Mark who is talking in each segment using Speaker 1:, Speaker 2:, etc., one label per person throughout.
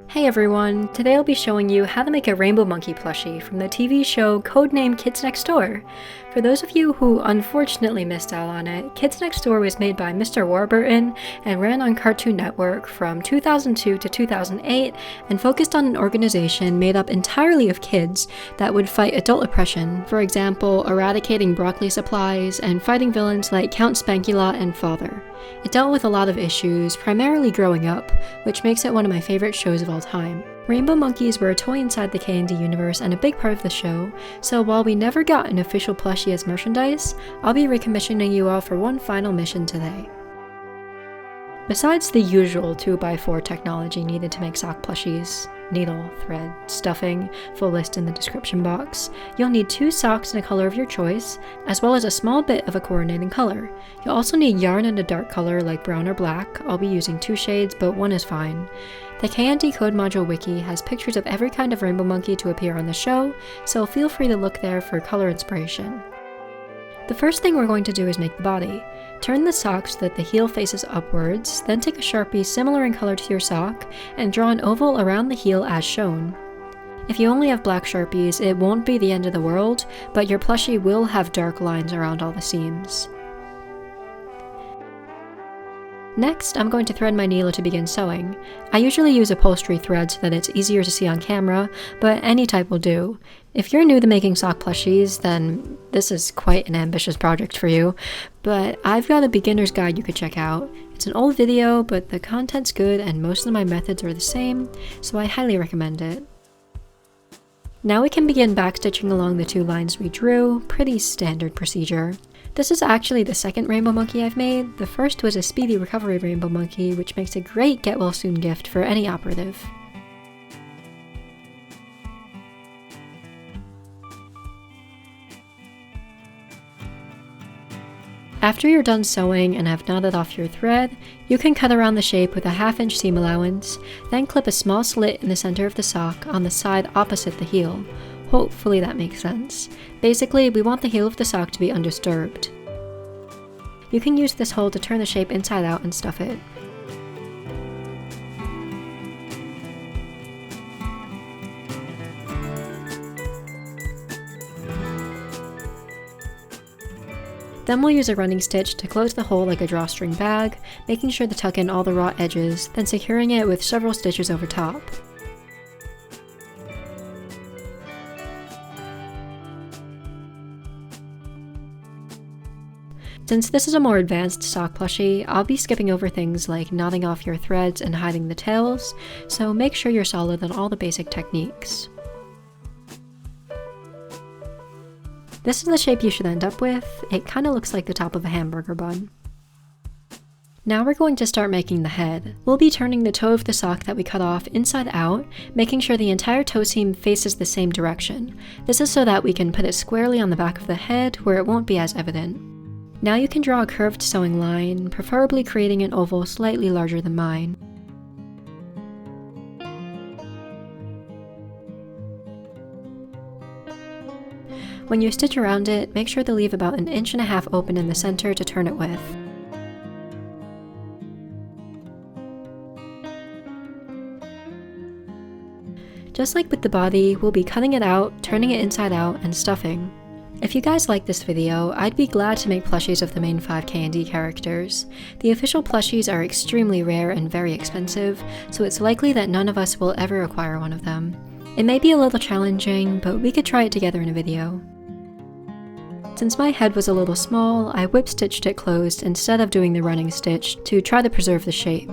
Speaker 1: Hey everyone, today I'll be showing you how to make a rainbow monkey plushie from the TV show Codename Kids Next Door. For those of you who unfortunately missed out on it, Kids Next Door was made by Mr. Warburton and ran on Cartoon Network from 2002 to 2008 and focused on an organization made up entirely of kids that would fight adult oppression, for example, eradicating broccoli supplies and fighting villains like Count Spankula and Father. It dealt with a lot of issues, primarily growing up, which makes it one of my favorite shows of all time. Rainbow monkeys were a toy inside the KND universe and a big part of the show, so while we never got an official plushie as merchandise, I'll be recommissioning you all for one final mission today. Besides the usual 2x4 technology needed to make sock plushies, needle, thread, stuffing, full list in the description box, you'll need 2 socks in a color of your choice, as well as a small bit of a coordinating color. You'll also need yarn in a dark color like brown or black. I'll be using 2 shades, but one is fine. The KND Code Module Wiki has pictures of every kind of rainbow monkey to appear on the show, so feel free to look there for color inspiration. The first thing we're going to do is make the body. Turn the sock so that the heel faces upwards, then take a Sharpie similar in color to your sock and draw an oval around the heel as shown. If you only have black Sharpies, it won't be the end of the world, but your plushie will have dark lines around all the seams. Next, I'm going to thread my needle to begin sewing. I usually use upholstery thread so that it's easier to see on camera, but any type will do. If you're new to making sock plushies, then this is quite an ambitious project for you, but I've got a beginner's guide you could check out. It's an old video, but the content's good and most of my methods are the same, so I highly recommend it. Now we can begin backstitching along the 2 lines we drew, pretty standard procedure. This is actually the second rainbow monkey I've made. The first was a speedy recovery rainbow monkey, which makes a great get well soon gift for any operative. After you're done sewing and have knotted off your thread, you can cut around the shape with a 1/2 inch seam allowance, then clip a small slit in the center of the sock on the side opposite the heel. Hopefully that makes sense. Basically, we want the heel of the sock to be undisturbed. You can use this hole to turn the shape inside out and stuff it. Then we'll use a running stitch to close the hole like a drawstring bag, making sure to tuck in all the raw edges, then securing it with several stitches over top. Since this is a more advanced sock plushie, I'll be skipping over things like knotting off your threads and hiding the tails, so make sure you're solid on all the basic techniques. This is the shape you should end up with. It kinda looks like the top of a hamburger bun. Now we're going to start making the head. We'll be turning the toe of the sock that we cut off inside out, making sure the entire toe seam faces the same direction. This is so that we can put it squarely on the back of the head where it won't be as evident. Now you can draw a curved sewing line, preferably creating an oval slightly larger than mine. When you stitch around it, make sure to leave about 1.5 inches open in the center to turn it with. Just like with the body, we'll be cutting it out, turning it inside out, and stuffing. If you guys like this video, I'd be glad to make plushies of the main 5 KND characters. The official plushies are extremely rare and very expensive, so it's likely that none of us will ever acquire one of them. It may be a little challenging, but we could try it together in a video. Since my head was a little small, I whip stitched it closed instead of doing the running stitch to try to preserve the shape.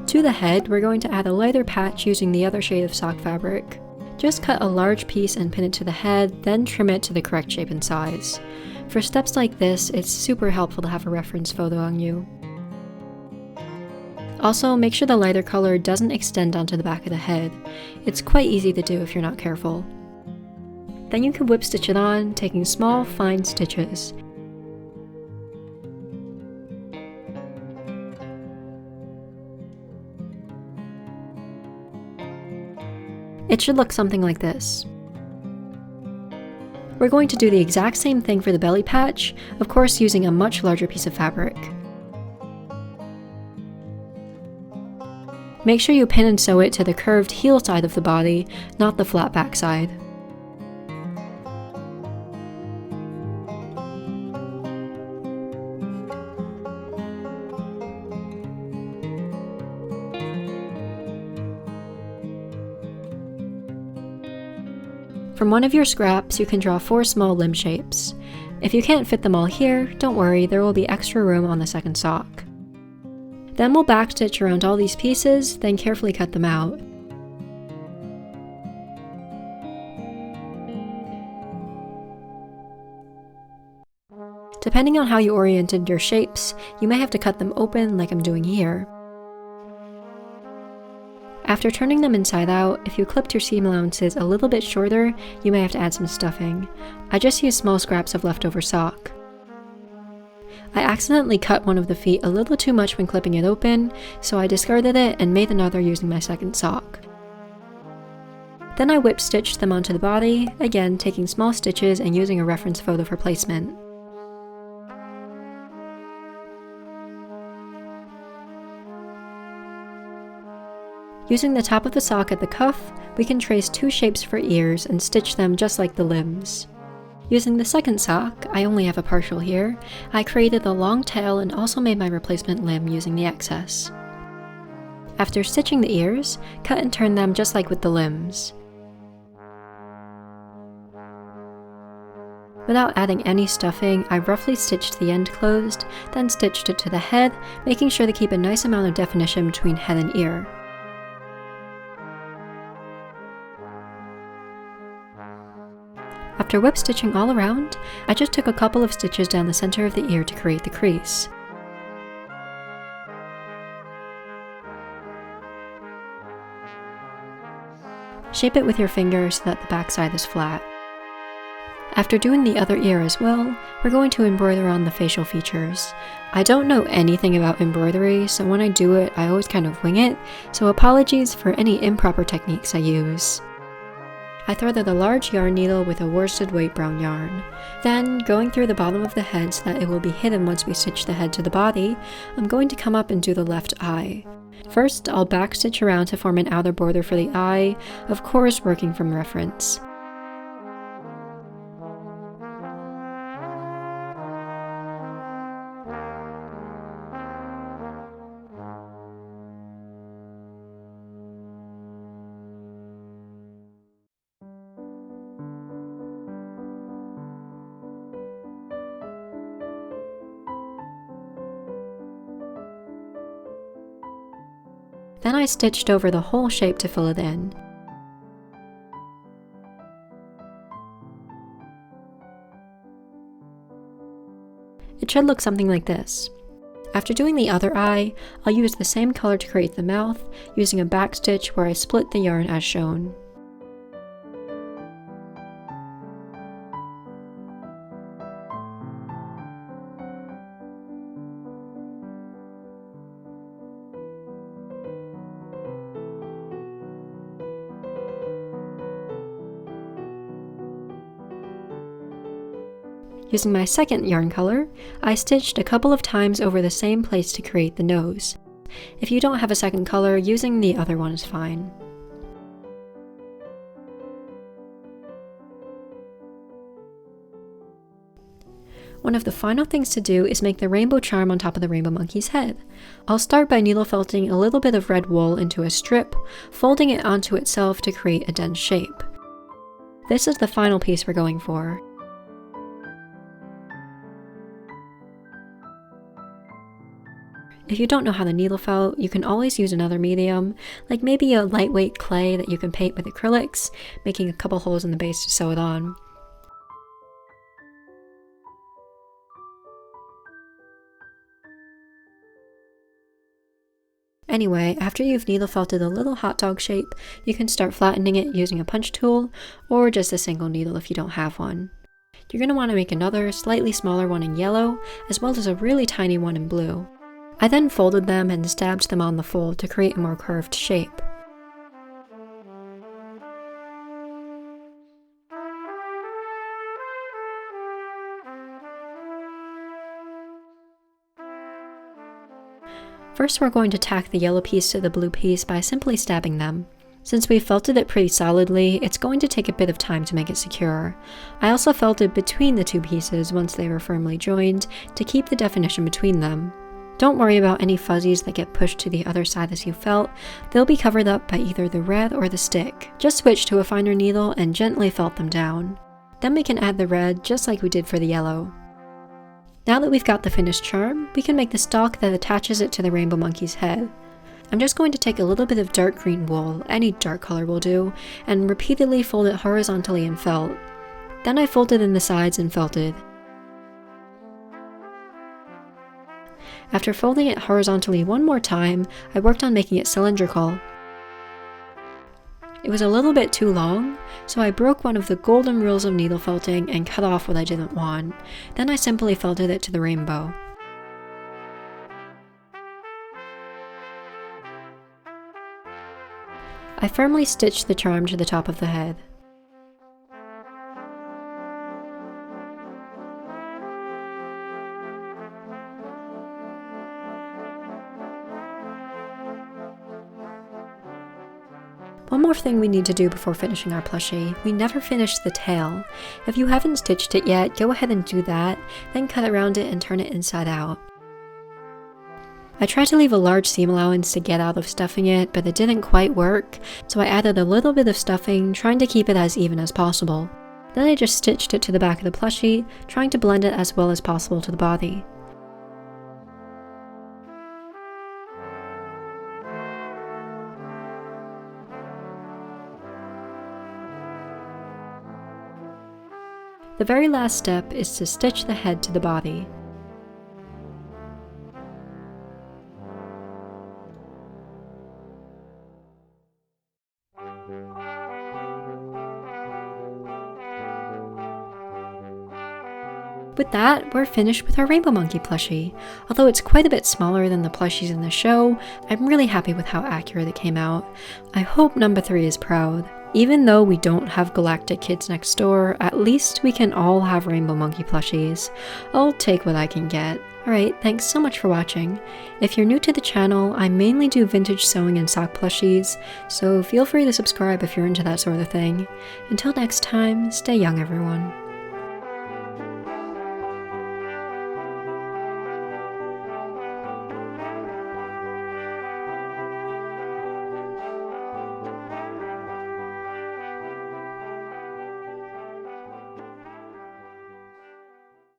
Speaker 1: To the head, we're going to add a lighter patch using the other shade of sock fabric. Just cut a large piece and pin it to the head, then trim it to the correct shape and size. For steps like this, it's super helpful to have a reference photo on you. Also, make sure the lighter color doesn't extend onto the back of the head. It's quite easy to do if you're not careful. Then you can whip stitch it on, taking small, fine stitches. It should look something like this. we're going to do the exact same thing for the belly patch, of course using a much larger piece of fabric. Make sure you pin and sew it to the curved heel side of the body, not the flat back side. From one of your scraps, you can draw 4 small limb shapes. If you can't fit them all here, don't worry, there will be extra room on the second sock. Then we'll backstitch around all these pieces, then carefully cut them out. Depending on how you oriented your shapes, you may have to cut them open like I'm doing here. After turning them inside out, if you clipped your seam allowances a little bit shorter, you may have to add some stuffing. I just used small scraps of leftover sock. I accidentally cut one of the feet a little too much when clipping it open, so I discarded it and made another using my second sock. Then I whip stitched them onto the body, again taking small stitches and using a reference photo for placement. Using the top of the sock at the cuff, we can trace 2 shapes for ears and stitch them just like the limbs. Using the second sock, I only have a partial here, I created the long tail and also made my replacement limb using the excess. After stitching the ears, cut and turn them just like with the limbs. Without adding any stuffing, I roughly stitched the end closed, then stitched it to the head, making sure to keep a nice amount of definition between head and ear. After whip stitching all around, I just took a couple of stitches down the center of the ear to create the crease. Shape it with your finger so that the back side is flat. After doing the other ear as well, we're going to embroider on the facial features. I don't know anything about embroidery, so when I do it, I always kind of wing it, so apologies for any improper techniques I use. I threaded a large yarn needle with a worsted weight brown yarn. Then, going through the bottom of the head so that it will be hidden once we stitch the head to the body, I'm going to come up and do the left eye. First, I'll backstitch around to form an outer border for the eye, of course working from reference. Then I stitched over the whole shape to fill it in. It should look something like this. After doing the other eye, I'll use the same color to create the mouth, using a backstitch where I split the yarn as shown. Using my second yarn color, I stitched a couple of times over the same place to create the nose. If you don't have a second color, using the other one is fine. One of the final things to do is make the rainbow charm on top of the rainbow monkey's head. I'll start by needle felting a little bit of red wool into a strip, folding it onto itself to create a dense shape. This is the final piece we're going for. If you don't know how to needle felt, you can always use another medium, like maybe a lightweight clay that you can paint with acrylics, making a couple holes in the base to sew it on. Anyway, after you've needle felted a little hot dog shape, you can start flattening it using a punch tool, or just a single needle if you don't have one. You're going to want to make another, slightly smaller one in yellow, as well as a really tiny one in blue. I then folded them and stabbed them on the fold to create a more curved shape. First, we're going to tack the yellow piece to the blue piece by simply stabbing them. Since we felted it pretty solidly, it's going to take a bit of time to make it secure. I also felted between the two pieces once they were firmly joined to keep the definition between them. Don't worry about any fuzzies that get pushed to the other side as you felt, they'll be covered up by either the red or the stick. Just switch to a finer needle and gently felt them down. Then we can add the red just like we did for the yellow. Now that we've got the finished charm, we can make the stalk that attaches it to the rainbow monkey's head. I'm just going to take a little bit of dark green wool, any dark color will do, and repeatedly fold it horizontally and felt. Then I folded in the sides and felted. After folding it horizontally one more time, I worked on making it cylindrical. It was a little bit too long, so I broke one of the golden rules of needle felting and cut off what I didn't want. Then I simply felted it to the rainbow. I firmly stitched the charm to the top of the head. One more thing we need to do before finishing our plushie. We never finished the tail. If you haven't stitched it yet, go ahead and do that, then cut around it and turn it inside out. I tried to leave a large seam allowance to get out of stuffing it, but it didn't quite work, so I added a little bit of stuffing, trying to keep it as even as possible. Then I just stitched it to the back of the plushie, trying to blend it as well as possible to the body. The very last step is to stitch the head to the body. With that, we're finished with our Rainbow Monkey plushie. Although it's quite a bit smaller than the plushies in the show, I'm really happy with how accurate it came out. I hope number 3 is proud. Even though we don't have galactic kids next door, at least we can all have Rainbow Monkey plushies. I'll take what I can get. Alright, thanks so much for watching. If you're new to the channel, I mainly do vintage sewing and sock plushies, so feel free to subscribe if you're into that sort of thing. Until next time, stay young everyone.